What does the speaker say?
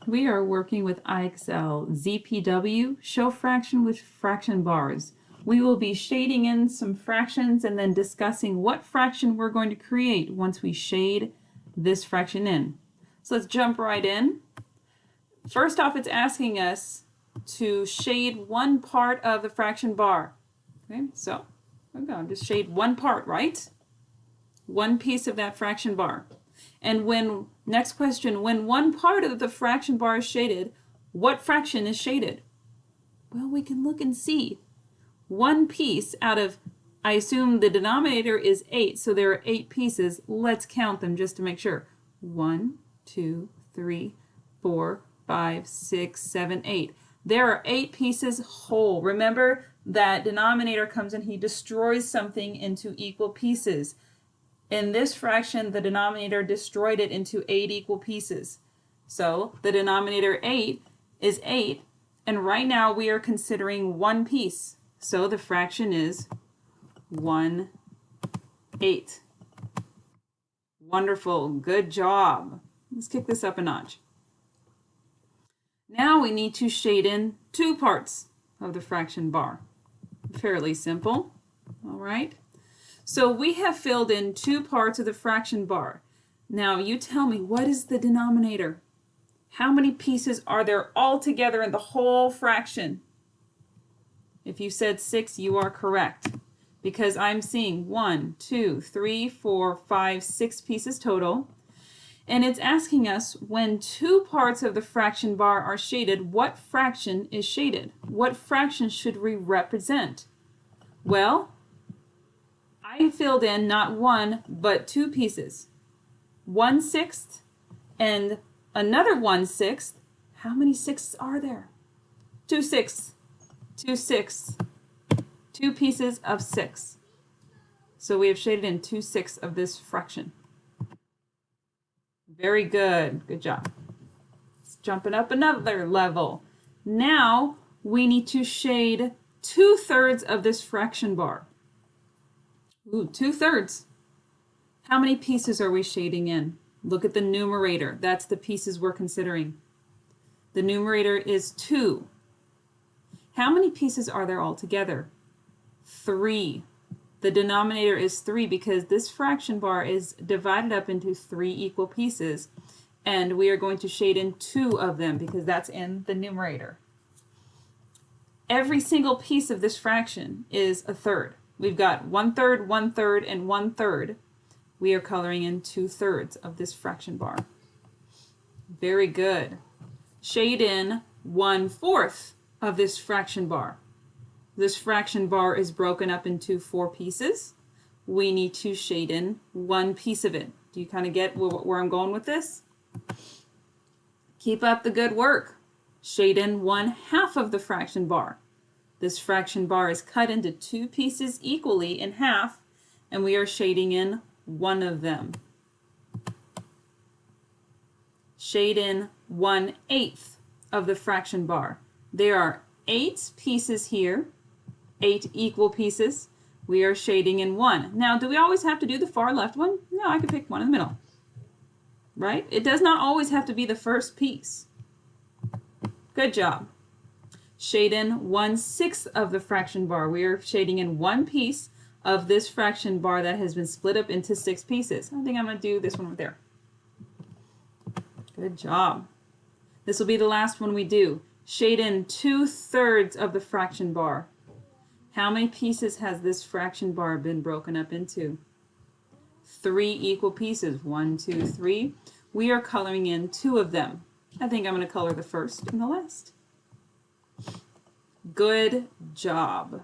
We are working with IXL ZPW, show fraction with fraction bars. We will be shading in some fractions and then discussing what fraction we're going to create once we shade this fraction in. So let's jump right in. First off, it's asking us to shade one part of the fraction bar. Okay, so I'm going to just shade one part, right? One piece of that fraction bar. And next question, when one part of the fraction bar is shaded, what fraction is shaded? Well, we can look and see. One piece out of, I assume the denominator is 8, so there are 8 pieces. Let's count them just to make sure. 1, 2, 3, 4, 5, 6, 7, 8. There are 8 pieces whole. Remember that denominator comes in, he destroys something into equal pieces. In this fraction, the denominator destroyed it into 8 equal pieces. So the denominator 8 is 8, and right now we are considering one piece. So the fraction is 1/8. Wonderful, good job. Let's kick this up a notch. Now we need to shade in 2 parts of the fraction bar. Fairly simple, all right? So we have filled in 2 parts of the fraction bar. Now you tell me, what is the denominator? How many pieces are there all together in the whole fraction? If you said 6, you are correct, because I'm seeing 1, 2, 3, 4, 5, 6 pieces total. And it's asking us, when 2 parts of the fraction bar are shaded, what fraction is shaded? What fraction should we represent? Well, I filled in not 1, but 2 pieces. 1/6 and another 1/6. How many sixths are there? 2/6. 2/6. 2 pieces of 6. So we have shaded in 2/6 of this fraction. Very good. Good job. Let's jump it up another level. Now we need to shade 2/3 of this fraction bar. Ooh, 2/3. How many pieces are we shading in? Look at the numerator. That's the pieces we're considering. The numerator is 2. How many pieces are there altogether? 3. The denominator is 3 because this fraction bar is divided up into 3 equal pieces, and we are going to shade in 2 of them because that's in the numerator. Every single piece of this fraction is a third. We've got 1/3, 1/3, and 1/3. We are coloring in 2/3 of this fraction bar. Very good. Shade in 1/4 of this fraction bar. This fraction bar is broken up into 4 pieces. We need to shade in 1 piece of it. Do you kind of get where I'm going with this? Keep up the good work. Shade in 1/2 of the fraction bar. This fraction bar is cut into 2 pieces equally in half, and we are shading in 1 of them. Shade in 1/8 of the fraction bar. There are 8 pieces here, 8 equal pieces. We are shading in 1. Now, do we always have to do the far left one? No, I could pick one in the middle, right? It does not always have to be the first piece. Good job. Shade in 1/6 of the fraction bar. We are shading in 1 piece of this fraction bar that has been split up into 6 pieces. I think I'm going to do this one right there. Good job. This will be the last one we do. Shade in 2/3 of the fraction bar. How many pieces has this fraction bar been broken up into? 3 equal pieces. 1, 2, 3. We are coloring in 2 of them. I think I'm going to color the first and the last. Good job.